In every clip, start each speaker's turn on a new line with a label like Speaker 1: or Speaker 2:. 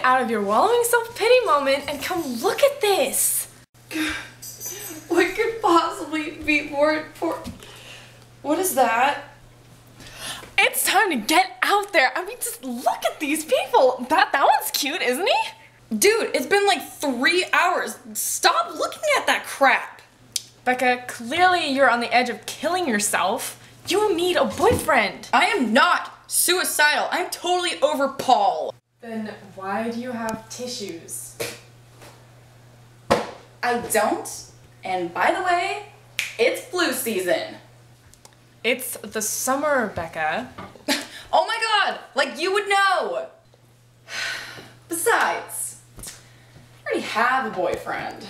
Speaker 1: get out of your wallowing self-pity moment and come look at this.
Speaker 2: What could possibly be more important? What is that?
Speaker 1: It's time to get out there. I mean, just look at these people. That one's cute, isn't he?
Speaker 2: Dude, it's been like 3 hours. Stop looking at that crap.
Speaker 1: Becca, clearly you're on the edge of killing yourself. You need a boyfriend.
Speaker 2: I am not suicidal. I'm totally over Paul.
Speaker 1: Then why do you have tissues?
Speaker 2: I don't. And by the way, it's flu season.
Speaker 1: It's the summer, Becca.
Speaker 2: Oh my god, like you would know. Besides, I already have a boyfriend.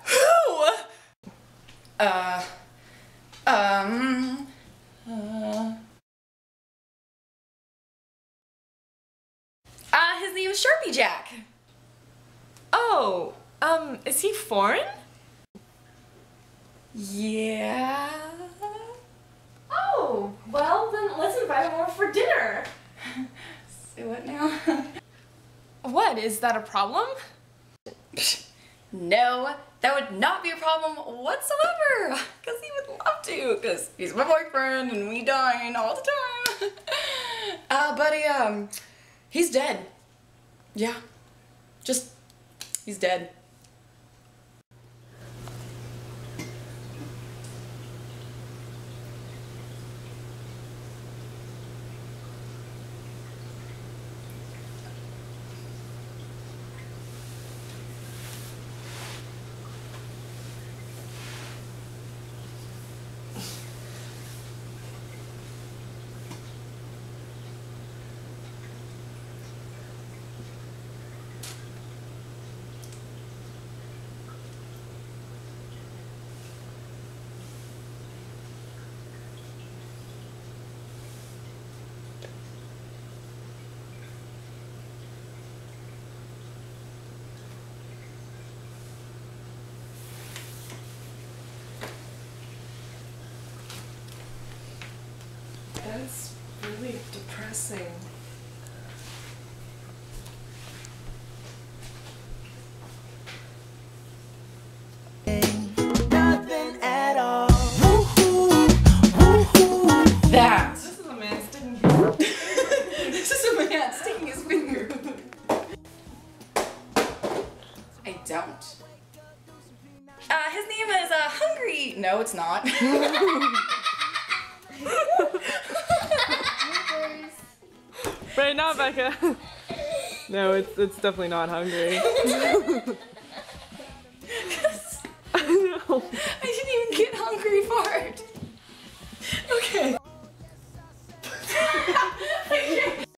Speaker 1: Who?
Speaker 2: His name is Sharpie Jack.
Speaker 1: Oh, is he foreign?
Speaker 2: Yeah.
Speaker 1: Oh, well then let's invite him over for dinner.
Speaker 2: Say what now?
Speaker 1: What, is that a problem?
Speaker 2: No, that would not be a problem whatsoever. Because he would love to, because he's my boyfriend and we dine all the time. But he's dead. Yeah, he's dead.
Speaker 1: That's really depressing.
Speaker 3: Nothing at all.
Speaker 2: That.
Speaker 1: This is a man sticking
Speaker 2: This is a man sticking his finger. I don't. His name is Hungry. No, it's not.
Speaker 1: Right now, Becca. No, it's definitely not hungry.